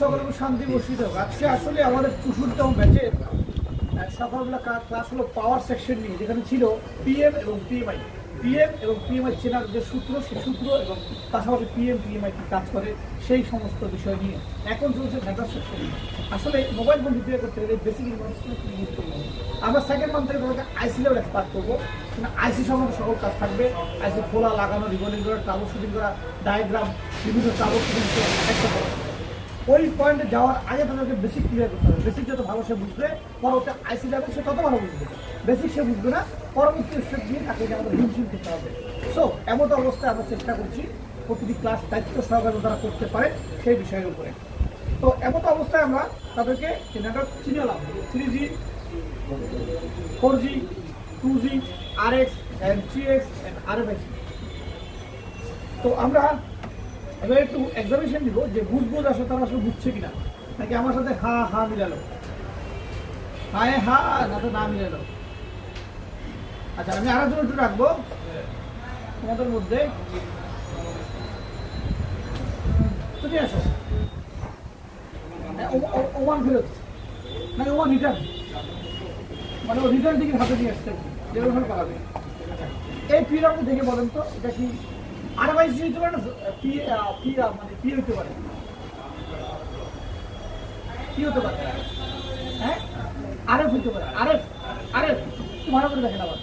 সকলকে শান্তি বর্ষিত হোক। আজকে আসলে আমাদের 64তম ব্যাচের সকালবেলা ক্লাস হলো পাওয়ার সেকশন নিয়ে, যেখানে ছিল পিএম এবং পিএমআই। পিএম এবং পিএমআই চেনার যে সূত্র, সেই সূত্র এবং পাশাপাশি পিএম পিএমআই কি কাজ করে সেই সমস্ত বিষয় নিয়ে এখন চলছে নেটওয়ার্ক সেকশন নিয়ে। আসলে মোবাইল ফোন রিপেয়ার করতে গেলে বেসিক ইনফরমেশন কি ইউজ করবো। আমরা সেকেন্ড মান্থ থেকে তোমাকে আইসি লেভেল এক্সপার্ট করবো, কিন্তু আইসি সম্বন্ধে সকল কাজ থাকবে। আইসি খোলা, লাগানো, রিবলিং করা, ট্রাবল শুটিং করা, ডায়াগ্রাম, বিভিন্ন ট্রাবল শুটিং একটা করা। ওই পয়েন্টে যাওয়ার আগে তাদেরকে বেসিক ক্লিয়ার করতে হবে। বেসিক যত ভালো সে বুঝবে, পরবর্তী আইসি লেভেল সে তত ভালো বুঝবে। বেসিক সে বুঝবে না, পরবর্তী স্টেপ দিয়ে তাকে আমাদের হিমশিম করতে হবে। সো এমন অবস্থায় আমরা চেষ্টা করছি প্রতিটি ক্লাস দায়িত্ব সহকারে তারা করতে পারে সেই বিষয়ের উপরে। তো এমন অবস্থায় আমরা তাদেরকে network চিনালাম 3G, 4G, 2G, RX and 3X and RFIC। তো আমরা এবার একটু এক্সামিনেশন দিব যে বুঝবো আসলে তারা আসলে বুঝছে কিনা, নাকি আমার সাথে হা হা মিলালো, হায় হা না তো না মিলালো। আচ্ছা, আমি আরেকজন একটু রাখবো তোমাদের মধ্যে। তুমি আসো, ওমান ফেরত নাকি ওমান রিটার্ন, মানে ও রিটার্ন টিকিট হাতে নিয়ে আসছে যেরকম পালাবে। এই পিরিয়ড দেখে বলেন তো এটা কি RFIC হতে পারে না, মানে পি হতে পারে, কি হতে পারে? হ্যাঁ, RF হতে পারে। RF একটু ভালো করে দেখেন আবার,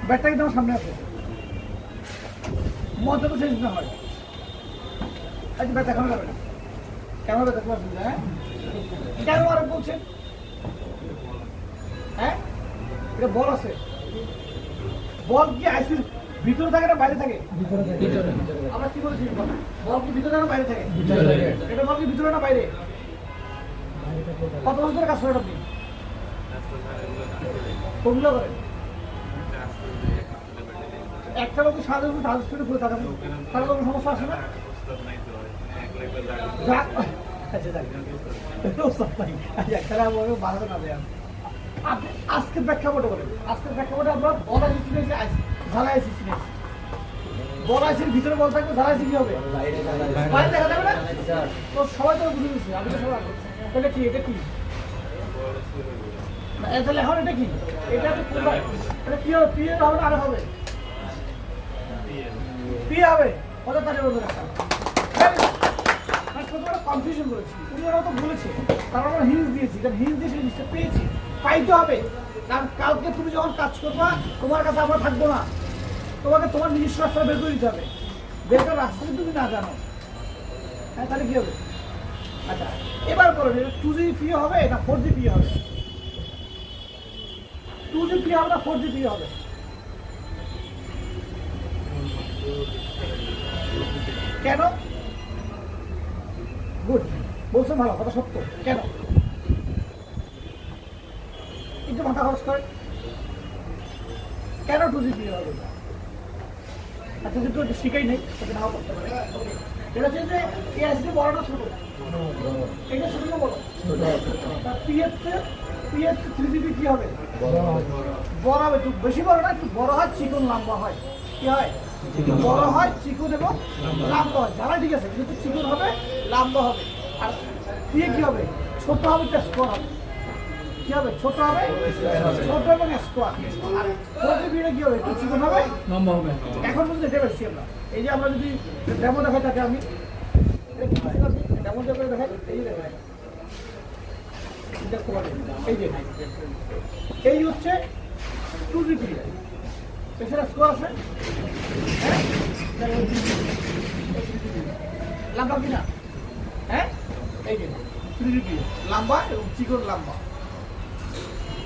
ব্যাটটা কিন্তু আমার সামনে আছে, মজা তো শেষ না হয়। আচ্ছা, ব্যাট দেখানো যাবে না, ক্যামেরা দেখতে পাচ্ছেন? হ্যাঁ, কেন RF বলছেন? হ্যাঁ, এটা বল আছে। বল কি আইসির ভিতরে থাকে না বাইরে থাকে? আমরা কি বলেছি, বল কি ভিতরে না বাইরে থাকে? এটা বল কি ভিতরে না বাইরে? কত বছর ধরে কাজ করেন আপনি? কোনগুলো করেন? একটা লোক সারা বছর ঢাল স্পিডে ঘুরে থাকেন, তাহলে কোনো সমস্যা আসে না? আজকের প্রেক্ষাপটে বলেন, আজকের প্রেক্ষাপটে আমরা বল আইসি চিনেছি, ঝালা আইসি চিনেছি। বল আইসির ভিতরে বল থাকবে, ঝালা আইসি কি হবে? বাইরে দেখা যাবে না? তো সবাই তো বুঝে দিচ্ছে, আমি তো সবাই। তাহলে কি এটা কি? তাহলে এখন এটা কি? এটা তো কি হবে? পি হবে না আর হবে? পি হবে। কত তারিখ বলবে না? কনফিউশন করেছি, উনি ওরা তো বলেছে, তারপর আমরা হিন্স দিয়েছি, কারণ হিন্স দিয়ে সেই জিনিসটা পেয়েছি, পাইতে হবে। কারণ কালকে তুমি যখন কাজ করবা, তোমার কাছে আমরা থাকবো না, তোমাকে তোমার নিজস্ব রাস্তা বের করে দিতে হবে। বের করার রাস্তা যদি তুমি না জানো, হ্যাঁ, তাহলে কি হবে? আচ্ছা, এবার বলো 2G পি হবে না 4G পি হবে? 2G পি হবে না 4G পি হবে? কেন? গুড, বলছেন ভালো কথা, সত্য। কেন? একটু মাথা খরচ করে কেন 2G পি হবে? আচ্ছা, যদি একটু শিখাই নেই তাকে নাও করতে পারে। এটা হচ্ছে যে এই আইসি বড় না ছোট? এটা ছোট না বড়? পিএফ 3GB কি হবে? বড় হবে। একটু বেশি বড় না, একটু বড় হয়, চিকন লম্বা হয়। কি হয়? বড় হয়, চিকন এবং লম্বা হয়। যারা ঠিক আছে, কিন্তু চিকন হবে, লম্বা হবে। আর পিএ কি হবে? ছোট হবে, স্কোয়ার হবে। কি হবে? ছোট হবে, ছোট এবং স্কোয়ার। আর 4GB কি হবে? একটু চিকন হবে, লম্বা হবে। এখন পর্যন্ত দেখতে পাচ্ছি আমরা, এই যে আমরা যদি ডেমো দেখাই তাকে, আমি ডেমো করে দেখাই, এই যে দেখাই, এই যে এই হচ্ছে 2GB। এছাড়া স্কোয়ার আছে, হ্যাঁ, লম্বা কিনা? হ্যাঁ, এই যে 3GB লম্বা এবং চিকন লম্বা।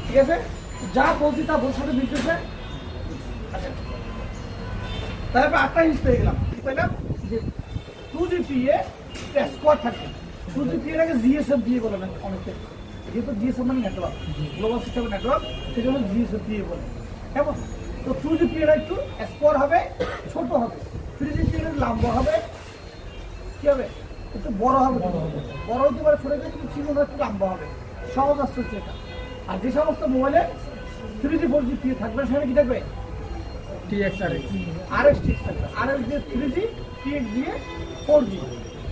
ঠিক আছে, যা বলছি তা বলছে সাথে মিলতেছে। আচ্ছা, তারপরে 8টা হিন্স পেয়ে গেলাম। কি পেলাম? যে 2G এ স্কোয়ার থাকে। 2G এর আগে জিএসএম দিয়ে বলে না অনেকে, যেহেতু জিএসএম মানে নেটওয়ার্ক, গ্লোবাল সিস্টেমের নেটওয়ার্ক, সেই জন্য জিএসএম দিয়ে বলে। কেমন? তো 2G এর একটু স্কোয়ার হবে, ছোট হবে। 3G এর লম্বা হবে, কি হবে? একটু বড় হবে। বড় হতে পারে, ছোট হতে কিন্তু চিকন একটু লম্বা হবে। সহজ আসছে এটা। আর যে সমস্ত মোবাইলে 3G 4G থাকবে, সেখানে কি থাকবে? TX RX TX থাকবে। RX দিয়ে 3G, TX দিয়ে 4G।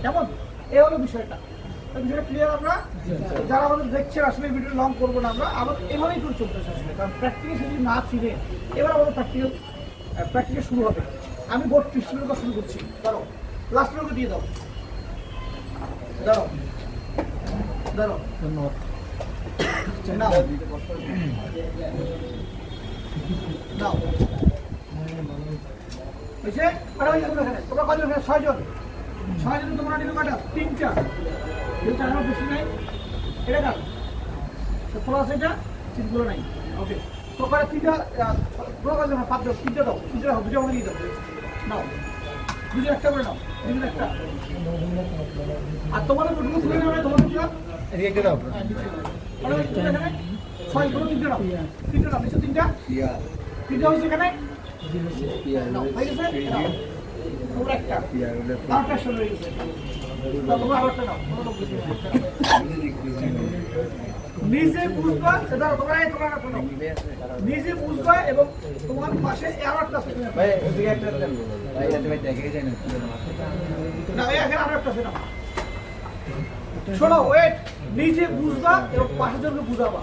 কেমন? এই হলো বিষয়টা। বিষয়টা ক্লিয়ার আমরা? যারা আমাদের দেখছেন আসলে ভিডিও লং করবো না, আমরা আমাদের এভাবেই করে চলতেছে আসলে, কারণ প্র্যাকটিক্যাল যদি না চিনে এবার আমাদের প্র্যাকটিক্যাল শুরু হবে। আমি বোর্ড 30 মিনিট শুরু করছি, ধরো লাস্ট মিনিট দিয়ে দাও, ধরো ধরো ধন্যবাদ। নাও নাও হয়েছে। আর ওই এখানে তোমরা কজন? এখানে 6 জন। 6 জন তোমরা নিবে কটা? 3টা। এটা আমার বেশি নাই, এটা কার তো প্লাস এটা 3 গুলো নাই। ওকে, তো করে 3টা পুরো কাজ না, 5 জন 3টা দাও, 3টা দাও, দুটো আমাকে দিয়ে দাও। নাও দুটো একটা করে নাও, দুটো একটা। আর তোমাদের নোটগুলো তুলে নেবে, তোমাদের কি এদিকে দাও। আর ওই তুমি এখানে 6 গুলো 3টা নাও, 3টা নাও, নিচে 3টা, 3টা হয়েছে এখানে। নাও হয়ে গেছে, নাও তোমরা একটা, আরেকটা শুরু হয়ে গেছে। তোমরা আরেকটা নাও, নিজে বুঝবা, সেটা তোমরা নিজে বুঝবা এবং তোমার পাশে আরো একটা আছে না, এখানে আরো একটা আছে না। শোনো, ওয়েট, নিজে বুঝবা এবং পাশের জন্য বুঝাবা।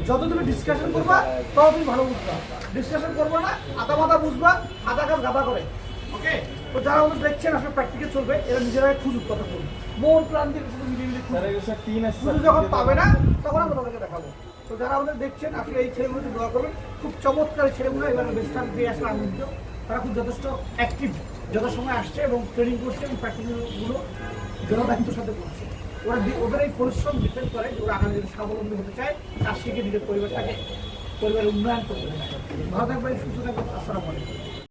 যত তুমি ডিসকাশন করবা তত তুমি ভালো বুঝবা। ডিসকাশন করবো না, আধা মাথা বুঝবা, আধা কাজ গাদা করে। ওকে, তো যারা আমাদের দেখছেন আসলে প্র্যাকটিক্যাল চলবে, এরা নিজেরাই খুঁজুক কথা বলুন, মন প্রাণ দিয়ে শুধু মিলিয়ে শুধু যখন পাবে না তখন আমরা তাদেরকে দেখাবো। তো যারা আমাদের দেখছেন আসলে এই ছেলেগুলোকে দোয়া করবেন, খুব চমৎকার ছেলেগুলো, এবার বেস্টার দিয়ে আসলে আনন্দিত। তারা খুব যথেষ্ট অ্যাক্টিভ, যত সময় আসছে এবং ট্রেনিং করছে এবং প্র্যাকটিক্যালগুলো জনদায়িত্বের সাথে করছে। ওদের এই পরিশ্রম ডিপেন্ড করে যে ওরা আগামী দিনে স্বাবলম্বী হতে চায়, কাজ শিখে নিজের পরিবারটাকে, পরিবারের উন্নয়ন করতে চায়। ভালো থাকবে, সুস্থ থাকবে। আসসালামু আলাইকুম।